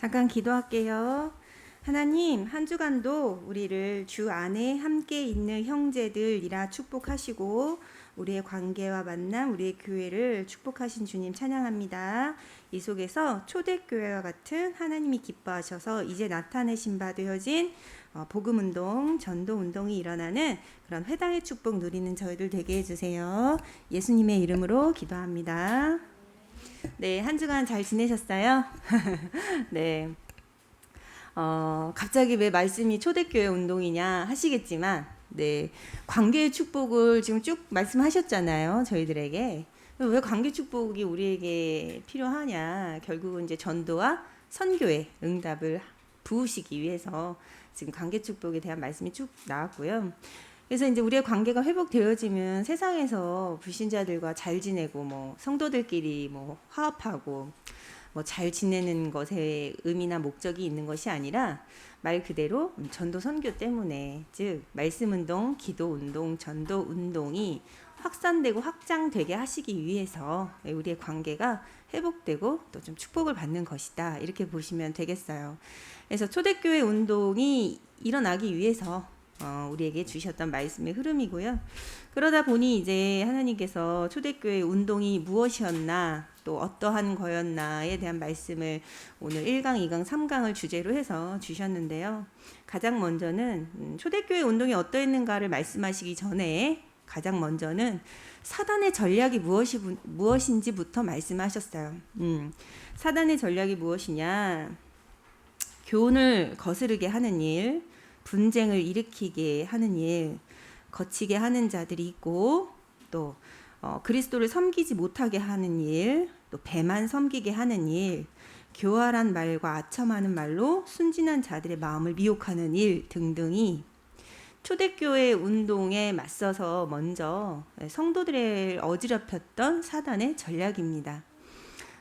잠깐 기도할게요. 하나님, 한 주간도 우리를 주 안에 함께 있는 형제들이라 축복하시고 우리의 관계와 만남, 우리의 교회를 축복하신 주님 찬양합니다. 이 속에서 초대교회와 같은 하나님이 기뻐하셔서 이제 나타내신 바 되어진 복음운동, 전도운동이 일어나는 그런 회당의 축복 누리는 저희들 되게 해주세요. 예수님의 이름으로 기도합니다. 네, 한 주간 잘 지내셨어요? 네. 갑자기 왜 말씀이 초대교회 운동이냐 하시겠지만, 네. 관계의 축복을 지금 쭉 말씀하셨잖아요. 저희들에게. 왜 관계 축복이 우리에게 필요하냐. 결국은 이제 전도와 선교의 응답을 부으시기 위해서 지금 관계 축복에 대한 말씀이 쭉 나왔고요. 그래서 이제 우리의 관계가 회복되어지면 세상에서 불신자들과 잘 지내고 성도들끼리 화합하고 잘 지내는 것에 의미나 목적이 있는 것이 아니라 말 그대로 전도 선교 때문에, 즉 말씀 운동, 기도 운동, 전도 운동이 확산되고 확장되게 하시기 위해서 우리의 관계가 회복되고 또 좀 축복을 받는 것이다, 이렇게 보시면 되겠어요. 그래서 초대교회 운동이 일어나기 위해서 우리에게 주셨던 말씀의 흐름이고요. 그러다 보니 이제 하나님께서 초대교회 운동이 무엇이었나, 또 어떠한 거였나에 대한 말씀을 오늘 1강, 2강, 3강을 주제로 해서 주셨는데요. 가장 먼저는 초대교회 운동이 어떠했는가를 말씀하시기 전에 가장 먼저는 사단의 전략이 무엇인지부터 말씀하셨어요. 사단의 전략이 무엇이냐? 교훈을 거스르게 하는 일, 분쟁을 일으키게 하는 일, 거치게 하는 자들이 있고, 또 그리스도를 섬기지 못하게 하는 일, 또 배만 섬기게 하는 일, 교활한 말과 아첨하는 말로 순진한 자들의 마음을 미혹하는 일 등등이 초대교회 운동에 맞서서 먼저 성도들을 어지럽혔던 사단의 전략입니다.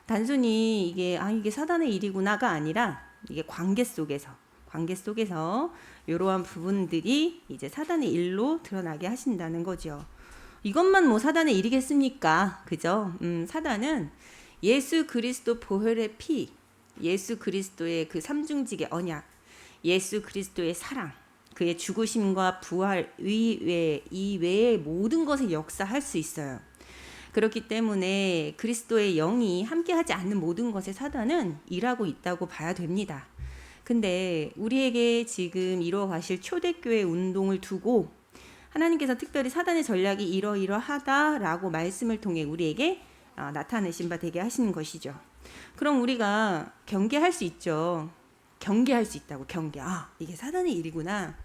단순히 이게 사단의 일이구나가 아니라 이게 관계 속에서 이러한 부분들이 이제 사단의 일로 드러나게 하신다는 거죠. 이것만 사단의 일이겠습니까? 그죠? 사단은 예수 그리스도 보혈의 피, 예수 그리스도의 그 삼중직의 언약, 예수 그리스도의 사랑, 그의 죽으심과 부활 이외의 모든 것에 역사할 수 있어요. 그렇기 때문에 그리스도의 영이 함께하지 않는 모든 것에 사단은 일하고 있다고 봐야 됩니다. 근데 우리에게 지금 이루어가실 초대교회 운동을 두고 하나님께서 특별히 사단의 전략이 이러이러하다라고 말씀을 통해 우리에게 나타내신 바 되게 하시는 것이죠. 그럼 우리가 경계할 수 있죠. 경계할 수 있다고, 경계. 이게 사단의 일이구나.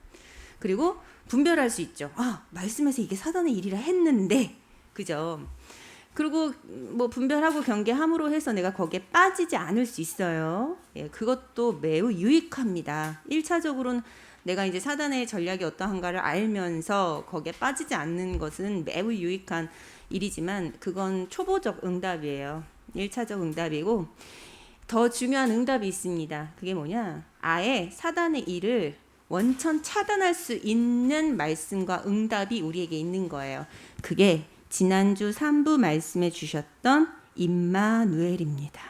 그리고 분별할 수 있죠. 말씀에서 이게 사단의 일이라 했는데, 그죠? 그리고 분별하고 경계함으로 해서 내가 거기에 빠지지 않을 수 있어요. 예, 그것도 매우 유익합니다. 1차적으로는 내가 이제 사단의 전략이 어떠한가를 알면서 거기에 빠지지 않는 것은 매우 유익한 일이지만 그건 초보적 응답이에요. 1차적 응답이고, 더 중요한 응답이 있습니다. 그게 뭐냐? 아예 사단의 일을 원천 차단할 수 있는 말씀과 응답이 우리에게 있는 거예요. 그게 지난주 3부 말씀해 주셨던 임마누엘입니다.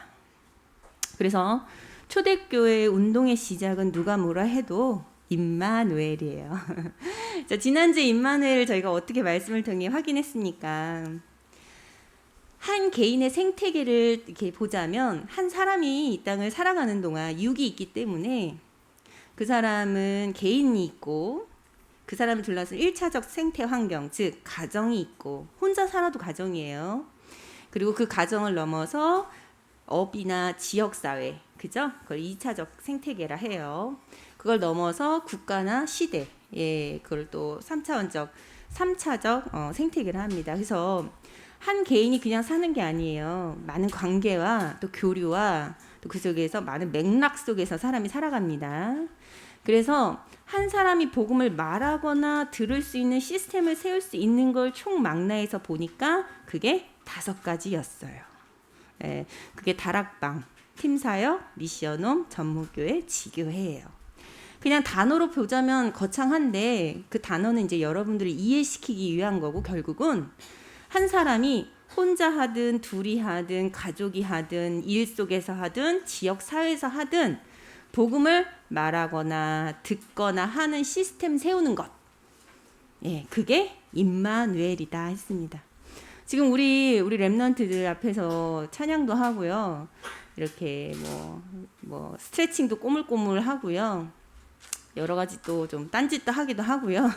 그래서 초대교회 운동의 시작은 누가 뭐라 해도 임마누엘이에요. 자, 지난주 임마누엘을 저희가 어떻게 말씀을 통해 확인했습니까? 한 개인의 생태계를 이렇게 보자면 한 사람이 이 땅을 살아가는 동안 육이 있기 때문에 그 사람은 개인이 있고, 그 사람을 둘러싼 1차적 생태 환경, 즉 가정이 있고, 혼자 살아도 가정이에요. 그리고 그 가정을 넘어서 업이나 지역사회, 그죠? 그걸 2차적 생태계라 해요. 그걸 넘어서 국가나 시대, 그걸 또 3차적 생태계라 합니다. 그래서 한 개인이 그냥 사는 게 아니에요. 많은 관계와 또 교류와 또 그 속에서 많은 맥락 속에서 사람이 살아갑니다. 그래서 한 사람이 복음을 말하거나 들을 수 있는 시스템을 세울 수 있는 걸 총망라해서 보니까 그게 5가지였어요. 그게 다락방, 팀사역, 미션홈, 전무교회, 지교회예요. 그냥 단어로 보자면 거창한데 그 단어는 이제 여러분들을 이해시키기 위한 거고, 결국은 한 사람이 혼자 하든 둘이 하든 가족이 하든 일 속에서 하든 지역 사회에서 하든 복음을 말하거나 듣거나 하는 시스템 세우는 것. 예, 그게 임마누엘이다 했습니다. 지금 우리 렘넌트들 앞에서 찬양도 하고요. 이렇게 뭐 스트레칭도 꼬물꼬물 하고요. 여러 가지 또 좀 딴짓도 하기도 하고요.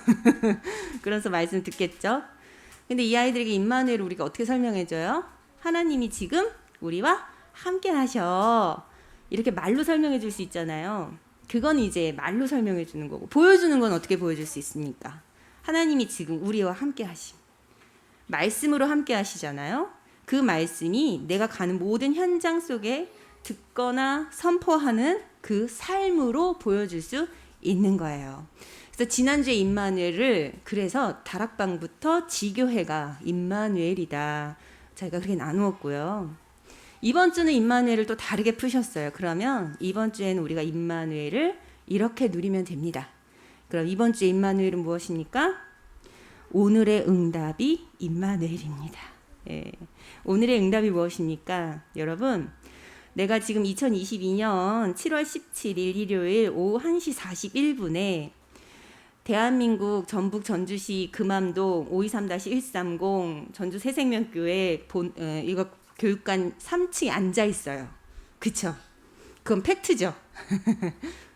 그래서 말씀 듣겠죠. 근데 이 아이들에게 임마누엘을 우리가 어떻게 설명해줘요? 하나님이 지금 우리와 함께 하셔. 이렇게 말로 설명해 줄 수 있잖아요. 그건 이제 말로 설명해 주는 거고, 보여주는 건 어떻게 보여줄 수 있습니까? 하나님이 지금 우리와 함께 하심. 말씀으로 함께 하시잖아요. 그 말씀이 내가 가는 모든 현장 속에 듣거나 선포하는 그 삶으로 보여줄 수 있는 거예요. 그래서 지난주에 임마누엘을 그래서 다락방부터 지교회가 임마누엘이다. 저희가 그렇게 나누었고요. 이번 주는 임마누엘을 또 다르게 푸셨어요. 그러면 이번 주에는 우리가 임마누엘을 이렇게 누리면 됩니다. 그럼 이번 주에 임마누엘은 무엇입니까? 오늘의 응답이 임마누엘입니다. 예. 오늘의 응답이 무엇입니까? 여러분, 내가 지금 2022년 7월 17일 일요일 오후 1시 41분에 대한민국 전북 전주시 금암동 523-130 전주 새생명교회 이거 교육관 3층에 앉아 있어요. 그쵸? 그건 팩트죠.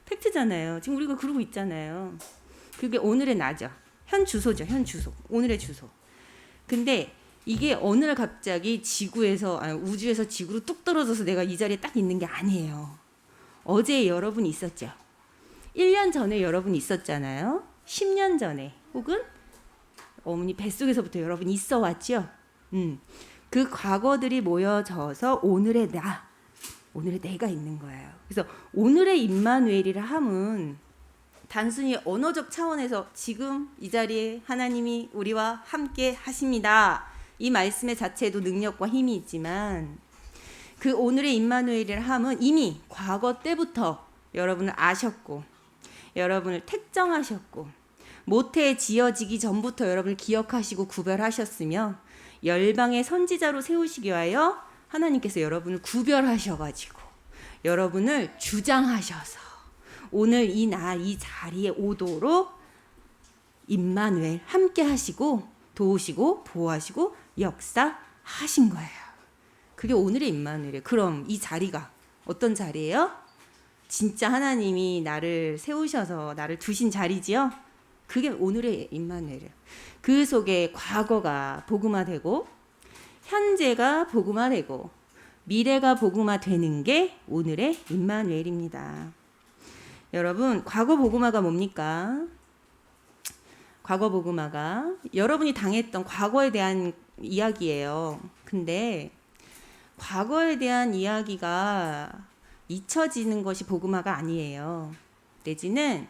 팩트잖아요. 지금 우리가 그러고 있잖아요. 그게 오늘의 나죠. 현 주소죠. 현 주소. 오늘의 주소. 근데 이게 어느 날 갑자기 우주에서 지구로 뚝 떨어져서 내가 이 자리에 딱 있는 게 아니에요. 어제 여러분 있었죠. 1년 전에 여러분 있었잖아요. 10년 전에 혹은 어머니 뱃속에서부터 여러분 있어 왔죠. 그 과거들이 모여져서 오늘의 내가 있는 거예요. 그래서 오늘의 임마누엘이라 함은 단순히 언어적 차원에서 지금 이 자리에 하나님이 우리와 함께 하십니다. 이 말씀의 자체에도 능력과 힘이 있지만 그 오늘의 임마누엘이라 함은 이미 과거 때부터 여러분을 아셨고 여러분을 택정하셨고 모태에 지어지기 전부터 여러분을 기억하시고 구별하셨으며 열방의 선지자로 세우시기 위하여 하나님께서 여러분을 구별하셔가지고 여러분을 주장하셔서 오늘 이 자리에 오도록 임마누엘 함께 하시고 도우시고 보호하시고 역사하신 거예요. 그게 오늘의 임마누엘이에요. 그럼 이 자리가 어떤 자리예요? 진짜 하나님이 나를 세우셔서 나를 두신 자리지요. 그게 오늘의 임마누엘이에요. 그 속에 과거가 복음화되고 현재가 복음화되고 미래가 복음화되는 게 오늘의 임마누엘입니다. 여러분, 과거 복음화가 뭡니까? 과거 복음화가 여러분이 당했던 과거에 대한 이야기예요. 근데 과거에 대한 이야기가 잊혀지는 것이 복음화가 아니에요. 내지는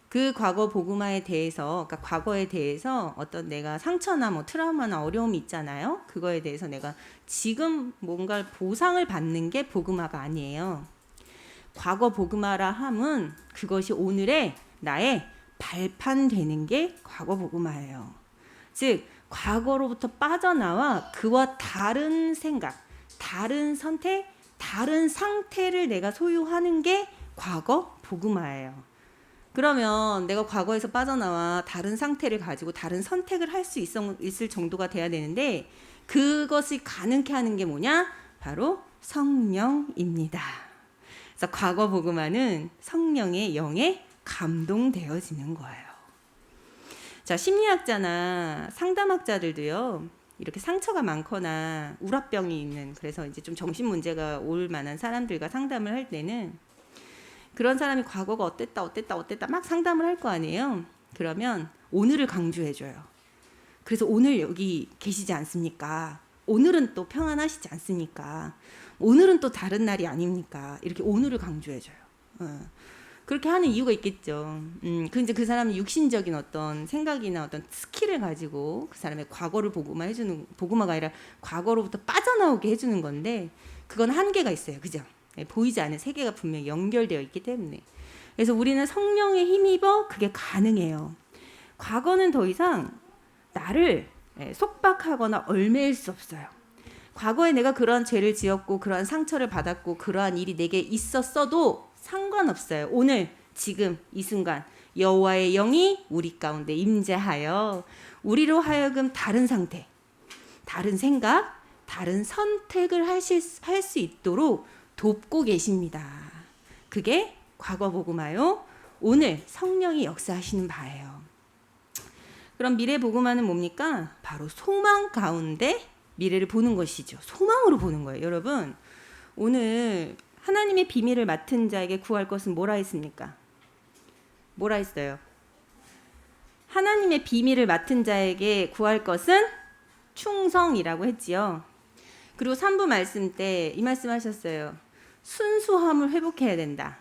그 과거 복음화에 대해서, 그러니까 과거에 대해서 어떤 내가 상처나 트라우마나 어려움이 있잖아요. 그거에 대해서 내가 지금 뭔가 보상을 받는 게 복음화가 아니에요. 과거 복음화라 함은 그것이 오늘의 나의 발판되는 게 과거 복음화예요. 즉 과거로부터 빠져나와 그와 다른 생각, 다른 선택, 다른 상태를 내가 소유하는 게 과거 복음화예요. 그러면 내가 과거에서 빠져나와 다른 상태를 가지고 다른 선택을 할 수 있을 정도가 돼야 되는데 그것을 가능케 하는 게 뭐냐? 바로 성령입니다. 그래서 과거 복음화는 성령의 영에 감동되어지는 거예요. 자, 심리학자나 상담학자들도요. 이렇게 상처가 많거나 우라병이 있는, 그래서 이제 좀 정신 문제가 올 만한 사람들과 상담을 할 때는 그런 사람이 과거가 어땠다 막 상담을 할 거 아니에요. 그러면 오늘을 강조해줘요. 그래서 오늘 여기 계시지 않습니까? 오늘은 또 평안하시지 않습니까? 오늘은 또 다른 날이 아닙니까? 이렇게 오늘을 강조해줘요. 그렇게 하는 이유가 있겠죠. 이제 그 사람은 육신적인 어떤 생각이나 어떤 스킬을 가지고 그 사람의 과거를 복음화가 아니라 과거로부터 빠져나오게 해주는 건데 그건 한계가 있어요. 그죠? 보이지 않는 세계가 분명히 연결되어 있기 때문에. 그래서 우리는 성령에 힘입어 그게 가능해요. 과거는 더 이상 나를 속박하거나 얽매일 수 없어요. 과거에 내가 그러한 죄를 지었고 그러한 상처를 받았고 그러한 일이 내게 있었어도 상관없어요. 오늘 지금 이 순간 여호와의 영이 우리 가운데 임재하여 우리로 하여금 다른 상태, 다른 생각, 다른 선택을 할 수 있도록 돕고 계십니다. 그게 과거 복음화요. 오늘 성령이 역사하시는 바예요. 그럼 미래 복음화는 뭡니까? 바로 소망 가운데 미래를 보는 것이죠. 소망으로 보는 거예요. 여러분, 오늘 하나님의 비밀을 맡은 자에게 구할 것은 뭐라 했습니까? 뭐라 했어요? 하나님의 비밀을 맡은 자에게 구할 것은 충성이라고 했지요. 그리고 3부 말씀 때 이 말씀 하셨어요. 순수함을 회복해야 된다.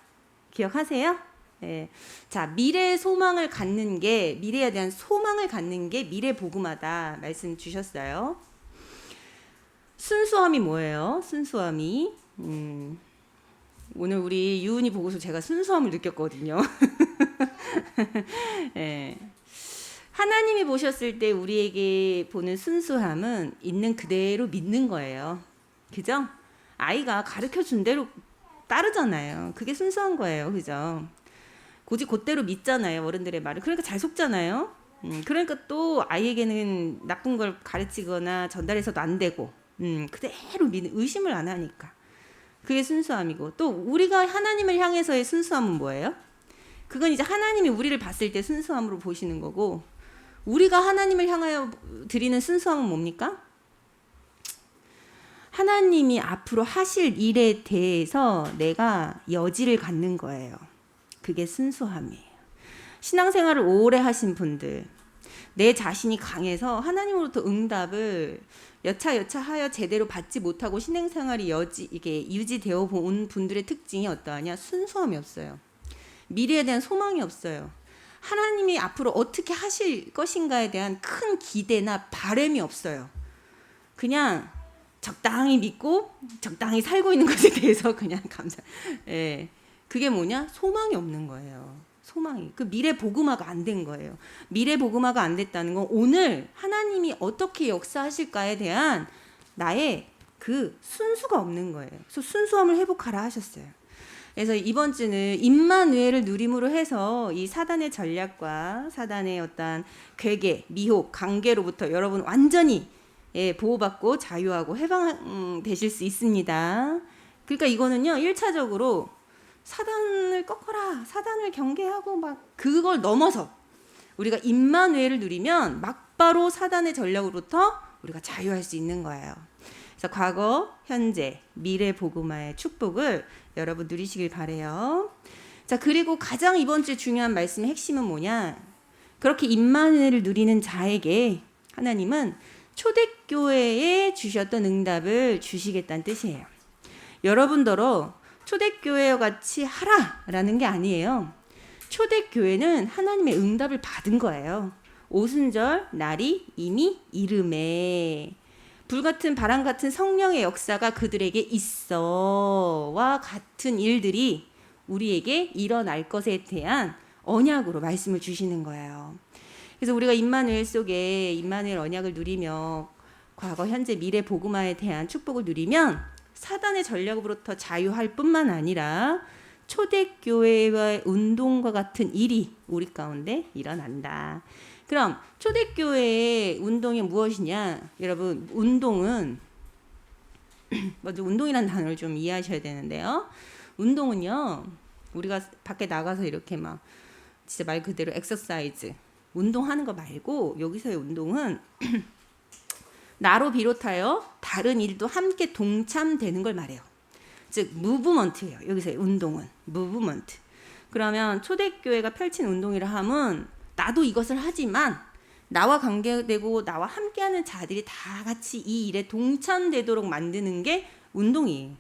기억하세요? 네. 자, 미래의 소망을 갖는 게, 미래에 대한 소망을 갖는 게 미래 복음화다 말씀 주셨어요. 순수함이 뭐예요? 순수함이 오늘 우리 유은이 보고서 제가 순수함을 느꼈거든요. 네. 하나님이 보셨을 때 우리에게 보는 순수함은 있는 그대로 믿는 거예요. 그죠? 아이가 가르쳐준 대로 따르잖아요. 그게 순수한 거예요. 그죠? 고지 곧대로 믿잖아요. 어른들의 말을. 그러니까 잘 속잖아요. 그러니까 또 아이에게는 나쁜 걸 가르치거나 전달해서도 안 되고 그대로 믿는, 의심을 안 하니까. 그게 순수함이고, 또 우리가 하나님을 향해서의 순수함은 뭐예요? 그건 이제 하나님이 우리를 봤을 때 순수함으로 보시는 거고, 우리가 하나님을 향하여 드리는 순수함은 뭡니까? 하나님이 앞으로 하실 일에 대해서 내가 여지를 갖는 거예요. 그게 순수함이에요. 신앙생활을 오래 하신 분들, 내 자신이 강해서 하나님으로부터 응답을 여차여차하여 제대로 받지 못하고 신앙생활이 이게 유지되어 온 분들의 특징이 어떠하냐? 순수함이 없어요. 미래에 대한 소망이 없어요. 하나님이 앞으로 어떻게 하실 것인가에 대한 큰 기대나 바람이 없어요. 그냥 적당히 믿고 적당히 살고 있는 것에 대해서 그냥 예. 그게 뭐냐? 소망이 없는 거예요. 소망이. 그 미래 복음화가 안 된 거예요. 미래 복음화가 안 됐다는 건 오늘 하나님이 어떻게 역사하실까에 대한 나의 그 순수가 없는 거예요. 그래서 순수함을 회복하라 하셨어요. 그래서 이번 주는 임마누엘을 누림으로 해서 이 사단의 전략과 사단의 어떤 괴계, 미혹, 관계로부터 여러분 완전히 보호받고 자유하고 해방되실 수 있습니다. 그러니까 이거는요, 1차적으로 사단을 꺾어라, 사단을 경계하고 막 그걸 넘어서 우리가 임마누엘을 누리면 막바로 사단의 전략으로부터 우리가 자유할 수 있는 거예요. 그래서 과거, 현재, 미래 복음화의 축복을 여러분 누리시길 바래요. 자, 그리고 가장 이번 주 중요한 말씀의 핵심은 뭐냐? 그렇게 임마누엘을 누리는 자에게 하나님은 초대교회에 주셨던 응답을 주시겠다는 뜻이에요. 여러분더러 초대교회와 같이 하라라는 게 아니에요. 초대교회는 하나님의 응답을 받은 거예요. 오순절 날이 이미 이름에 불같은 바람 같은 성령의 역사가 그들에게 있어와 같은 일들이 우리에게 일어날 것에 대한 언약으로 말씀을 주시는 거예요. 그래서 우리가 임마누엘 속에 임마누엘 언약을 누리며 과거, 현재, 미래 복음화에 대한 축복을 누리면 사단의 전략으로부터 자유할 뿐만 아니라 초대교회의 운동과 같은 일이 우리 가운데 일어난다. 그럼 초대교회의 운동이 무엇이냐? 여러분, 운동은 먼저 운동이라는 단어를 좀 이해하셔야 되는데요. 운동은요, 우리가 밖에 나가서 이렇게 막 진짜 말 그대로 엑서사이즈 운동하는 거 말고, 여기서의 운동은 나로 비롯하여 다른 일도 함께 동참되는 걸 말해요. 즉 무브먼트예요. 여기서의 운동은 무브먼트. 그러면 초대교회가 펼친 운동이라 함은 나도 이것을 하지만 나와 관계되고 나와 함께하는 자들이 다 같이 이 일에 동참되도록 만드는 게 운동이에요.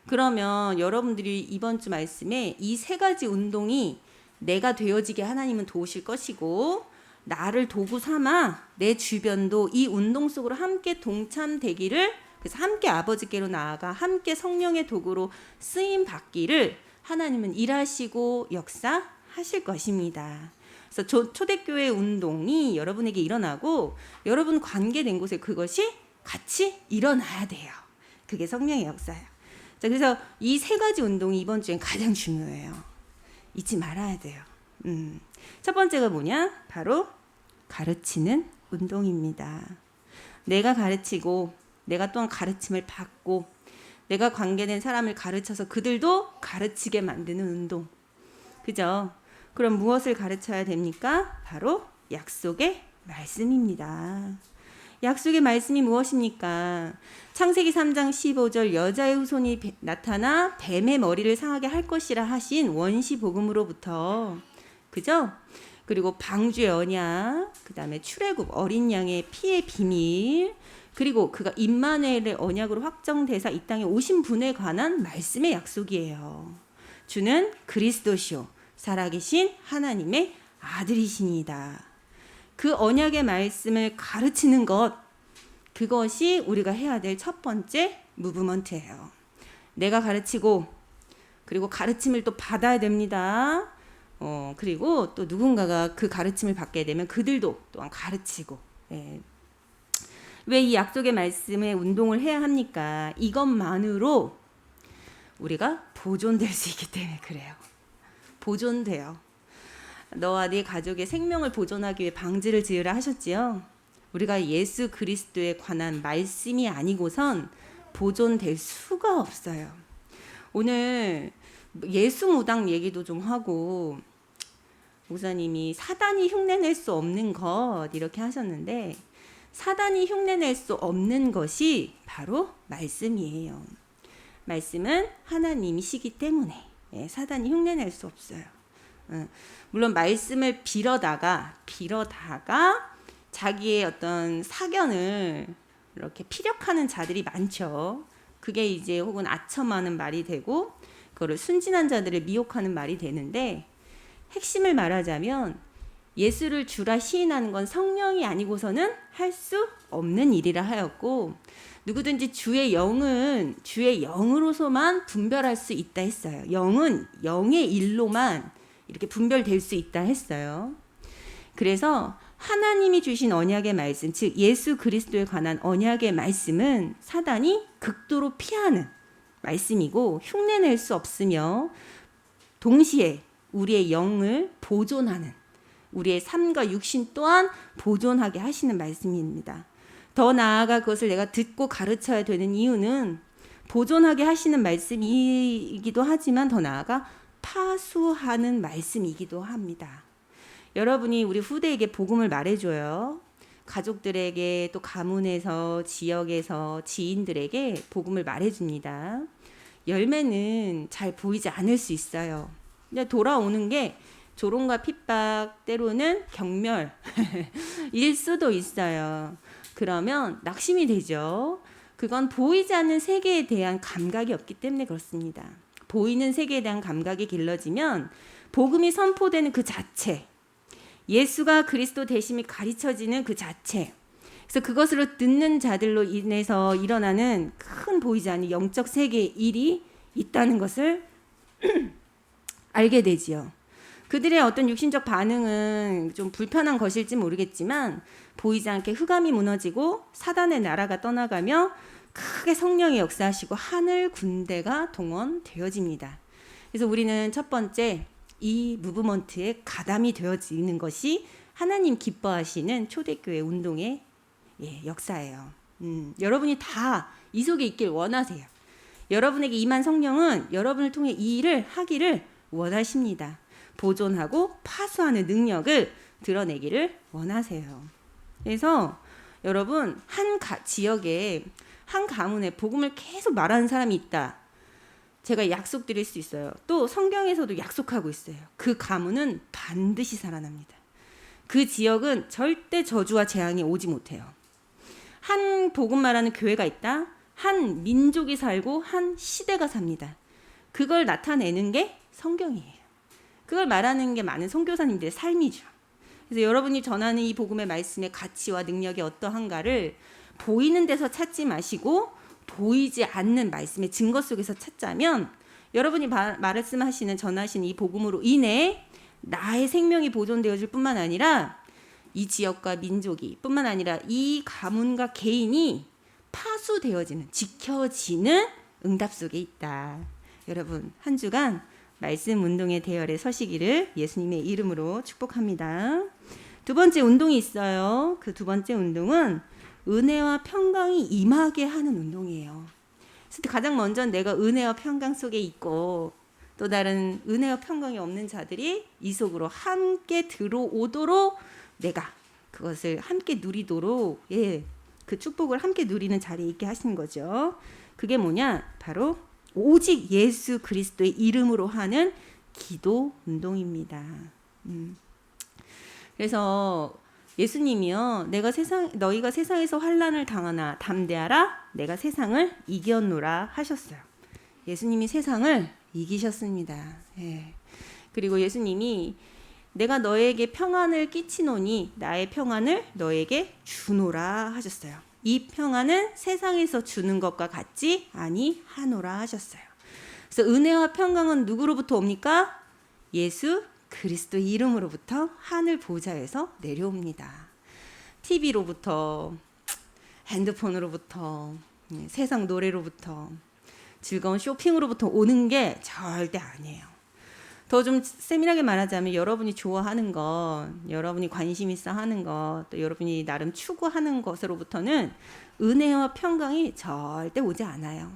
그러면 여러분들이 이번 주 말씀에 이 세 가지 운동이 내가 되어지게 하나님은 도우실 것이고, 나를 도구 삼아 내 주변도 이 운동 속으로 함께 동참되기를, 그래서 함께 아버지께로 나아가 함께 성령의 도구로 쓰임 받기를 하나님은 일하시고 역사하실 것입니다. 그래서 초대교회 운동이 여러분에게 일어나고 여러분 관계된 곳에 그것이 같이 일어나야 돼요. 그게 성령의 역사예요. 자, 그래서 이 세 가지 운동이 이번 주엔 가장 중요해요. 잊지 말아야 돼요. 첫 번째가 뭐냐? 바로 가르치는 운동입니다. 내가 가르치고 내가 또한 가르침을 받고 내가 관계된 사람을 가르쳐서 그들도 가르치게 만드는 운동. 그죠? 그럼 무엇을 가르쳐야 됩니까? 바로 약속의 말씀입니다. 약속의 말씀이 무엇입니까? 창세기 3장 15절 여자의 후손이 나타나 뱀의 머리를 상하게 할 것이라 하신 원시 복음으로부터, 그죠? 그리고 방주의 언약, 그 다음에 출애굽 어린 양의 피의 비밀, 그리고 그가 임마누엘의 언약으로 확정되사 이 땅에 오신 분에 관한 말씀의 약속이에요. 주는 그리스도시요 살아계신 하나님의 아들이시니다. 그 언약의 말씀을 가르치는 것, 그것이 우리가 해야 될 첫 번째 무브먼트예요. 내가 가르치고 그리고 가르침을 또 받아야 됩니다. 그리고 또 누군가가 그 가르침을 받게 되면 그들도 또한 가르치고. 예. 왜 이 약속의 말씀의 운동을 해야 합니까? 이것만으로 우리가 보존될 수 있기 때문에 그래요. 보존돼요. 너와 네 가족의 생명을 보존하기 위해 방지를 지으라 하셨지요. 우리가 예수 그리스도에 관한 말씀이 아니고선 보존될 수가 없어요. 오늘 예수 무당 얘기도 좀 하고, 목사님이 사단이 흉내낼 수 없는 것 이렇게 하셨는데, 사단이 흉내낼 수 없는 것이 바로 말씀이에요. 말씀은 하나님이시기 때문에 사단이 흉내낼 수 없어요. 물론 말씀을 빌어다가 자기의 어떤 사견을 이렇게 피력하는 자들이 많죠. 그게 이제 혹은 아첨하는 말이 되고 그거를 순진한 자들을 미혹하는 말이 되는데, 핵심을 말하자면 예수를 주라 시인하는 건 성령이 아니고서는 할 수 없는 일이라 하였고, 누구든지 주의 영은 주의 영으로서만 분별할 수 있다 했어요. 영은 영의 일로만 이렇게 분별될 수 있다 했어요. 그래서 하나님이 주신 언약의 말씀, 즉 예수 그리스도에 관한 언약의 말씀은 사단이 극도로 피하는 말씀이고 흉내낼 수 없으며 동시에 우리의 영을 보존하는, 우리의 삶과 육신 또한 보존하게 하시는 말씀입니다. 더 나아가 그것을 내가 듣고 가르쳐야 되는 이유는 보존하게 하시는 말씀이기도 하지만 더 나아가 파수하는 말씀이기도 합니다. 여러분이 우리 후대에게 복음을 말해줘요. 가족들에게 또 가문에서 지역에서 지인들에게 복음을 말해줍니다. 열매는 잘 보이지 않을 수 있어요. 근데 돌아오는 게 조롱과 핍박, 때로는 경멸 일 수도 있어요. 그러면 낙심이 되죠. 그건 보이지 않는 세계에 대한 감각이 없기 때문에 그렇습니다. 보이는 세계에 대한 감각이 길러지면 복음이 선포되는 그 자체, 예수가 그리스도 되심이 가르쳐지는 그 자체, 그래서 그것으로 듣는 자들로 인해서 일어나는 큰 보이지 않는 영적 세계의 일이 있다는 것을 알게 되지요. 그들의 어떤 육신적 반응은 좀 불편한 것일지 모르겠지만 보이지 않게 흑암이 무너지고 사단의 나라가 떠나가며 크게 성령이 역사하시고 하늘 군대가 동원되어집니다. 그래서 우리는 첫 번째 이 무브먼트에 가담이 되어지는 것이 하나님 기뻐하시는 초대교회 운동의 역사예요. 여러분이 다 이 속에 있길 원하세요. 여러분에게 임한 성령은 여러분을 통해 이 일을 하기를 원하십니다. 보존하고 파수하는 능력을 드러내기를 원하세요. 그래서 여러분 한 지역에 한 가문에 복음을 계속 말하는 사람이 있다. 제가 약속드릴 수 있어요. 또 성경에서도 약속하고 있어요. 그 가문은 반드시 살아납니다. 그 지역은 절대 저주와 재앙이 오지 못해요. 한 복음 말하는 교회가 있다. 한 민족이 살고 한 시대가 삽니다. 그걸 나타내는 게 성경이에요. 그걸 말하는 게 많은 선교사님들의 삶이죠. 그래서 여러분이 전하는 이 복음의 말씀의 가치와 능력이 어떠한가를 보이는 데서 찾지 마시고 보이지 않는 말씀의 증거 속에서 찾자면 여러분이 말씀하시는 전하시는 이 복음으로 인해 나의 생명이 보존되어질 뿐만 아니라 이 지역과 민족이 뿐만 아니라 이 가문과 개인이 파수되어지는, 지켜지는 응답 속에 있다. 여러분, 한 주간 말씀 운동의 대열에 서시기를 예수님의 이름으로 축복합니다. 두 번째 운동이 있어요. 그 두 번째 운동은 은혜와 평강이 임하게 하는 운동이에요. 그래서 가장 먼저 내가 은혜와 평강 속에 있고 또 다른 은혜와 평강이 없는 자들이 이 속으로 함께 들어오도록 내가 그것을 함께 누리도록 그 축복을 함께 누리는 자리에 있게 하신 거죠. 그게 뭐냐? 바로 오직 예수 그리스도의 이름으로 하는 기도 운동입니다. 그래서 예수님이요, 너희가 세상에서 환난을 당하나 담대하라, 내가 세상을 이겼노라 하셨어요. 예수님이 세상을 이기셨습니다. 그리고 예수님이 내가 너에게 평안을 끼치노니 나의 평안을 너에게 주노라 하셨어요. 이 평안은 세상에서 주는 것과 같지 아니하노라 하셨어요. 그래서 은혜와 평강은 누구로부터 옵니까? 예수 그리스도 이름으로부터 하늘 보좌에서 내려옵니다. TV로부터, 핸드폰으로부터, 세상 노래로부터, 즐거운 쇼핑으로부터 오는 게 절대 아니에요. 더 좀 세밀하게 말하자면 여러분이 좋아하는 것, 여러분이 관심 있어 하는 것, 또 여러분이 나름 추구하는 것으로부터는 은혜와 평강이 절대 오지 않아요.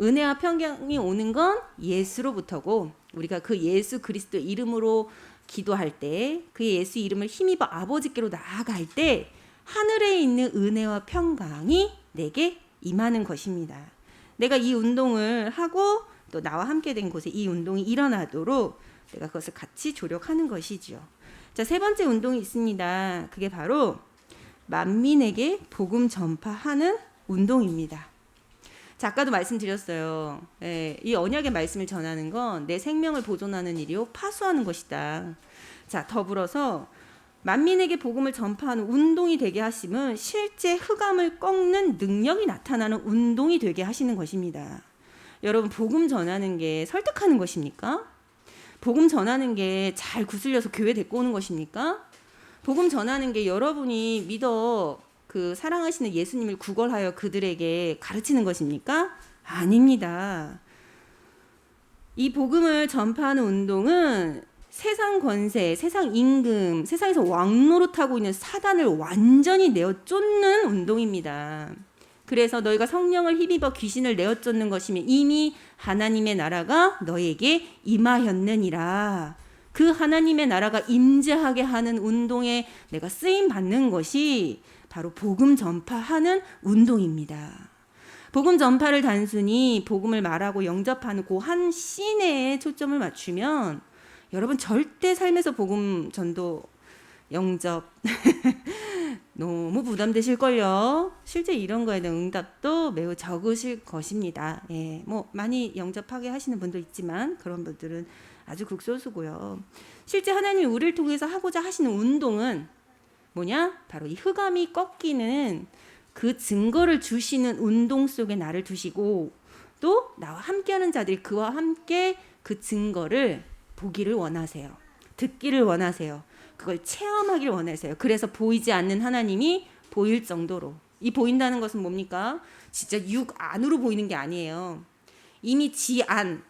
은혜와 평강이 오는 건 예수로부터고, 우리가 그 예수 그리스도 이름으로 기도할 때, 그 예수 이름을 힘입어 아버지께로 나아갈 때 하늘에 있는 은혜와 평강이 내게 임하는 것입니다. 내가 이 운동을 하고 또 나와 함께 된 곳에 이 운동이 일어나도록 내가 그것을 같이 조력하는 것이죠. 자, 세 번째 운동이 있습니다. 그게 바로 만민에게 복음 전파하는 운동입니다. 자, 아까도 말씀드렸어요. 이 언약의 말씀을 전하는 건 내 생명을 보존하는 일이요 파수하는 것이다. 자, 더불어서 만민에게 복음을 전파하는 운동이 되게 하심은 실제 흑암을 꺾는 능력이 나타나는 운동이 되게 하시는 것입니다. 여러분, 복음 전하는 게 설득하는 것입니까? 복음 전하는 게 잘 구슬려서 교회 데리고 오는 것입니까? 복음 전하는 게 여러분이 믿어 그 사랑하시는 예수님을 구걸하여 그들에게 가르치는 것입니까? 아닙니다. 이 복음을 전파하는 운동은 세상 권세, 세상 임금, 세상에서 왕노릇하고 있는 사단을 완전히 내어 쫓는 운동입니다. 그래서 너희가 성령을 힘입어 귀신을 내어 쫓는 것이면 이미 하나님의 나라가 너에게 임하였느니라. 그 하나님의 나라가 임재하게 하는 운동에 내가 쓰임 받는 것이 바로 복음 전파하는 운동입니다. 복음 전파를 단순히 복음을 말하고 영접하는 그 한 씬에 초점을 맞추면 여러분 절대 삶에서 복음 전도 영접 너무 부담되실걸요. 실제 이런 거에 대한 응답도 매우 적으실 것입니다. 뭐 많이 영접하게 하시는 분도 있지만 그런 분들은 아주 극소수고요. 실제 하나님이 우리를 통해서 하고자 하시는 운동은 뭐냐? 바로 이 흑암이 꺾이는 그 증거를 주시는 운동 속에 나를 두시고 또 나와 함께하는 자들이 그와 함께 그 증거를 보기를 원하세요. 듣기를 원하세요. 그걸 체험하기를 원하세요. 그래서 보이지 않는 하나님이 보일 정도로. 이 보인다는 것은 뭡니까? 진짜 육 안으로 보이는 게 아니에요. 이미 지안,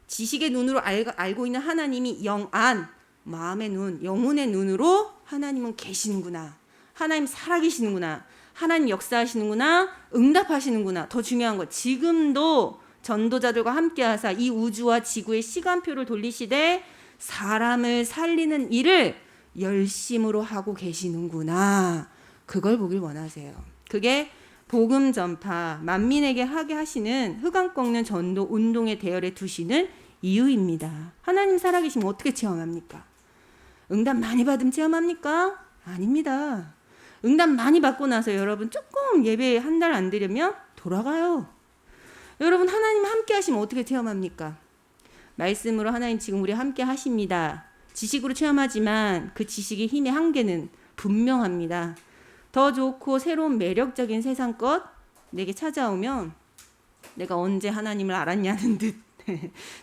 지식의 눈으로 알고 있는 하나님이 영안, 마음의 눈, 영혼의 눈으로 하나님은 계시는구나. 하나님 살아계시는구나. 하나님 역사하시는구나. 응답하시는구나. 더 중요한 거, 지금도 전도자들과 함께 하사 이 우주와 지구의 시간표를 돌리시되 사람을 살리는 일을 열심으로 하고 계시는구나. 그걸 보길 원하세요. 그게 복음 전파, 만민에게 하게 하시는 흑암 꺾는 전도 운동의 대열에 두시는 이유입니다. 하나님 살아계시면 어떻게 체험합니까? 응답 많이 받으면 체험합니까? 아닙니다. 응답 많이 받고 나서 여러분 조금 예배 한 달 안 드리면 돌아가요. 여러분 하나님 함께 하시면 어떻게 체험합니까? 말씀으로 하나님 지금 우리 함께 하십니다. 지식으로 체험하지만 그 지식의 힘의 한계는 분명합니다. 더 좋고 새로운 매력적인 세상 것 내게 찾아오면 내가 언제 하나님을 알았냐는 듯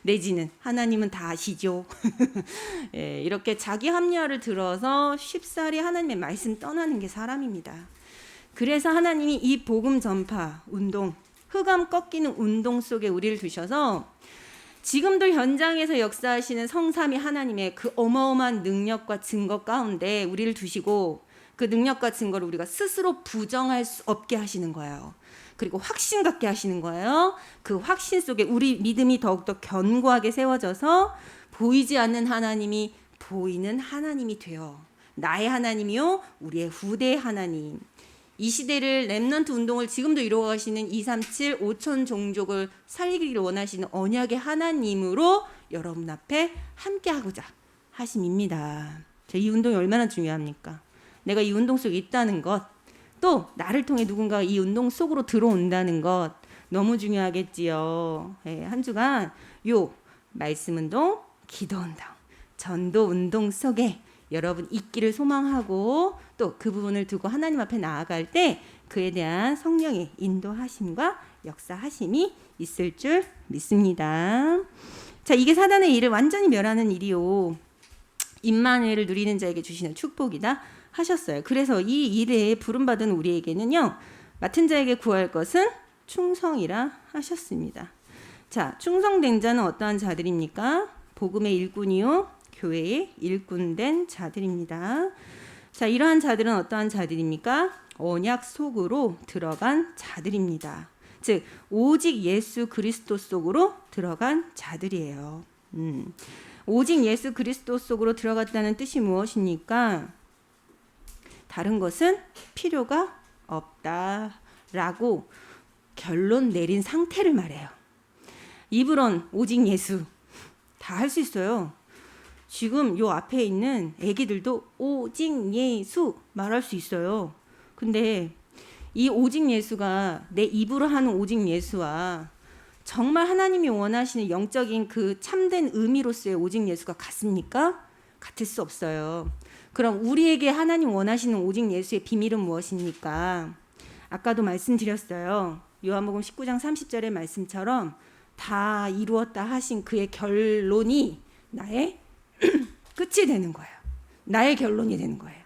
내지는 하나님은 다 아시죠. 예, 이렇게 자기 합리화를 들어서 쉽사리 하나님의 말씀 떠나는 게 사람입니다. 그래서 하나님이 이 복음 전파 운동, 흑암 꺾이는 운동 속에 우리를 두셔서 지금도 현장에서 역사하시는 성삼위 하나님의 그 어마어마한 능력과 증거 가운데 우리를 두시고 그 능력과 증거를 우리가 스스로 부정할 수 없게 하시는 거예요. 그리고 확신 갖게 하시는 거예요. 그 확신 속에 우리 믿음이 더욱더 견고하게 세워져서 보이지 않는 하나님이 보이는 하나님이 되어 나의 하나님이요 우리의 후대의 하나님. 이 시대를 렘넌트 운동을 지금도 이루어가시는 237 5천 종족을 살리기를 원하시는 언약의 하나님으로 여러분 앞에 함께하고자 하심입니다. 이 운동이 얼마나 중요합니까? 내가 이 운동 속에 있다는 것, 또 나를 통해 누군가가 이 운동 속으로 들어온다는 것 너무 중요하겠지요. 네, 한 주간 요 말씀 운동, 기도 운동, 전도 운동 속에 여러분 있기를 소망하고 또 그 부분을 두고 하나님 앞에 나아갈 때 그에 대한 성령의 인도하심과 역사하심이 있을 줄 믿습니다. 자, 이게 사단의 일을 완전히 멸하는 일이요. 임마누엘을 누리는 자에게 주시는 축복이다 하셨어요. 그래서 이 일에 부름받은 우리에게는요. 맡은 자에게 구할 것은 충성이라 하셨습니다. 자, 충성된 자는 어떠한 자들입니까? 복음의 일꾼이요. 교회의 일꾼된 자들입니다. 자, 이러한 자들은 어떠한 자들입니까? 언약 속으로 들어간 자들입니다. 즉 오직 예수 그리스도 속으로 들어간 자들이에요. 오직 예수 그리스도 속으로 들어갔다는 뜻이 무엇입니까? 다른 것은 필요가 없다라고 결론 내린 상태를 말해요. 입으론 오직 예수 다 할 수 있어요. 지금 요 앞에 있는 애기들도 오직 예수 말할 수 있어요. 근데 이 오직 예수가 내 입으로 하는 오직 예수와 정말 하나님이 원하시는 영적인 그 참된 의미로서의 오직 예수가 같습니까? 같을 수 없어요. 그럼 우리에게 하나님 원하시는 오직 예수의 비밀은 무엇입니까? 아까도 말씀드렸어요. 요한복음 19장 30절의 말씀처럼 다 이루었다 하신 그의 결론이 나의 끝이 되는 거예요. 나의 결론이 되는 거예요.